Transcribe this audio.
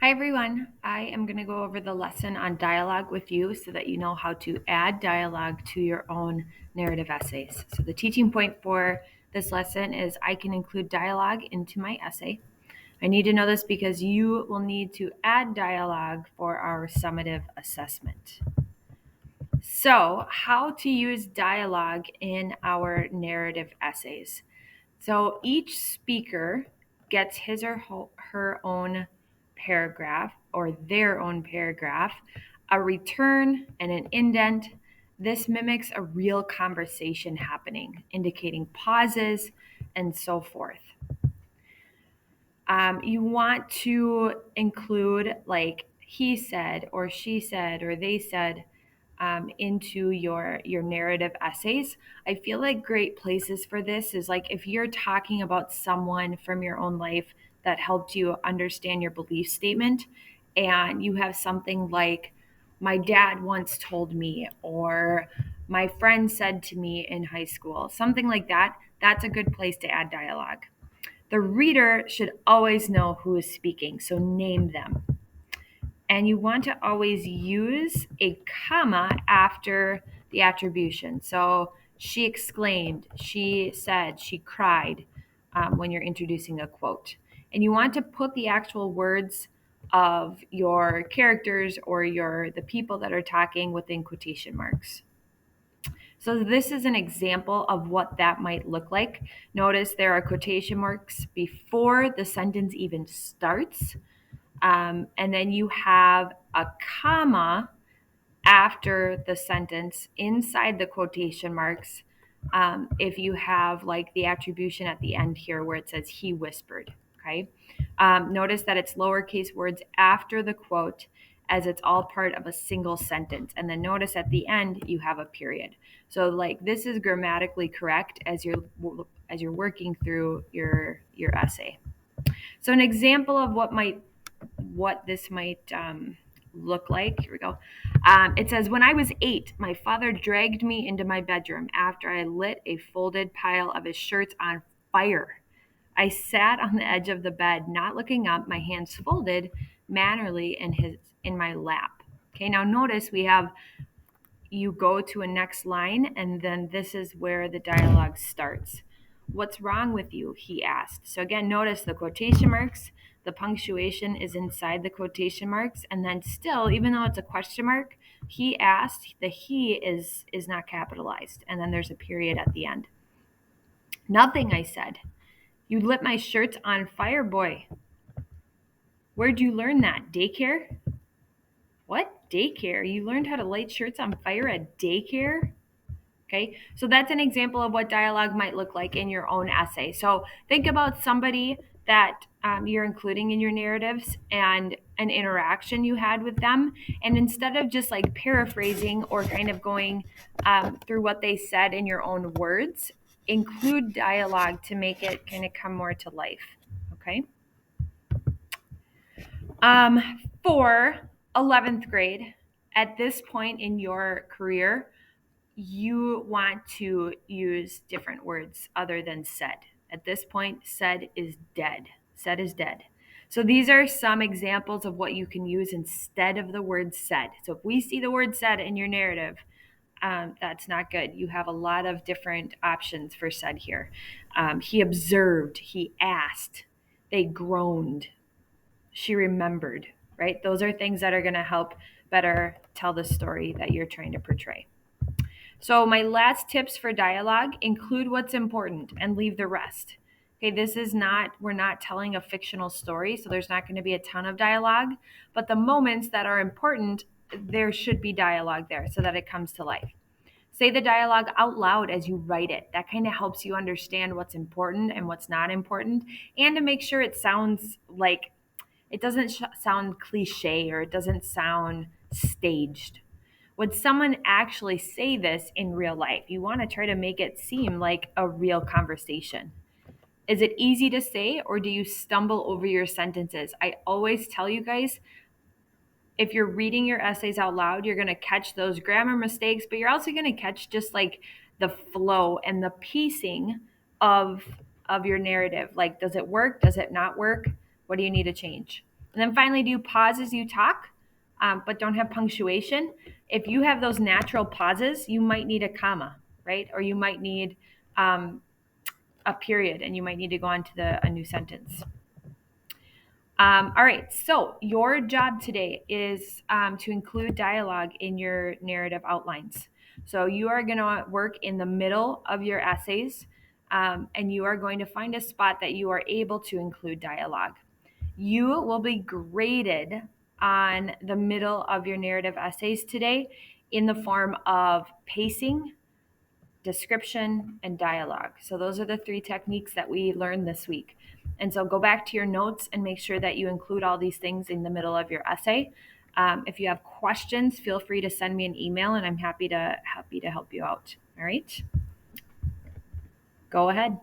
Hi everyone. I am going to go over the lesson on dialogue with you so that you know how to add dialogue to your own narrative essays. So the teaching point for this lesson is I can include dialogue into my essay. I need to know this because you will need to add dialogue for our summative assessment. So, how to use dialogue in our narrative essays. So each speaker gets his or her own paragraph or their own paragraph, a return, and an indent. This mimics a real conversation happening, indicating pauses and so forth. You want to include like he said or she said or they said into your narrative essays. I feel like great places for this is like if you're talking about someone from your own life that helped you understand your belief statement, and you have something like my dad once told me or my friend said to me in high school, something like that. That's a good place to add dialogue. The reader should always know who is speaking, so name them. And you want to always use a comma after the attribution. So she exclaimed, she said, she cried when you're introducing a quote. And you want to put the actual words of your characters or the people that are talking within quotation marks. So this is an example of what that might look like. Notice there are quotation marks before the sentence even starts. And then you have a comma after the sentence inside the quotation marks. If you have like the attribution at the end here where it says he whispered, okay? Notice that it's lowercase words after the quote as it's all part of a single sentence. And then notice at the end you have a period. So like this is grammatically correct as you're working through your essay. So an example of what this might look like. Here we go. It says, when I was 8, my father dragged me into my bedroom after I lit a folded pile of his shirts on fire. I sat on the edge of the bed, not looking up, my hands folded mannerly in my lap. Okay, now notice we have you go to a next line, and then this is where the dialogue starts. What's wrong with you? He asked. So again, notice the quotation marks, the punctuation is inside the quotation marks, and then still, even though it's a question mark, he asked, the he is not capitalized, and then there's a period at the end. Nothing, I said. You lit my shirts on fire, boy. Where'd you learn that? Daycare? What? Daycare? You learned how to light shirts on fire at daycare? Okay, so that's an example of what dialogue might look like in your own essay. So think about somebody that you're including in your narratives and an interaction you had with them. And instead of just like paraphrasing or kind of going through what they said in your own words, include dialogue to make it kind of come more to life. Okay. For 11th grade, at this point in your career, you want to use different words other than said. At this point, said is dead. Said is dead. So these are some examples of what you can use instead of the word said. So if we see the word said in your narrative, that's not good. You have a lot of different options for said here. He observed, he asked, they groaned, she remembered, right? Those are things that are going to help better tell the story that you're trying to portray. So, my last tips for dialogue include what's important and leave the rest. Okay, this is not, we're not telling a fictional story, so there's not going to be a ton of dialogue, but the moments that are important, there should be dialogue there so that it comes to life. Say the dialogue out loud as you write it. That kind of helps you understand what's important and what's not important, and to make sure it sounds like it doesn't sound cliche or it doesn't sound staged. Would someone actually say this in real life? You want to try to make it seem like a real conversation. Is it easy to say or do you stumble over your sentences? I always tell you guys, if you're reading your essays out loud, you're going to catch those grammar mistakes, but you're also going to catch just like the flow and the piecing of your narrative. Like, does it work? Does it not work? What do you need to change? And then finally, do pause as you talk, but don't have punctuation. If you have those natural pauses, you might need a comma, right? Or you might need a period, and you might need to go on to a new sentence. All right, so your job today is to include dialogue in your narrative outlines. So you are going to work in the middle of your essays, and you are going to find a spot that you are able to include dialogue. You will be graded on the middle of your narrative essays today in the form of pacing, description, and dialogue. So those are the three techniques that we learned this week. And so go back to your notes and make sure that you include all these things in the middle of your essay. If you have questions, feel free to send me an email, and I'm happy to help you out. All right, go ahead.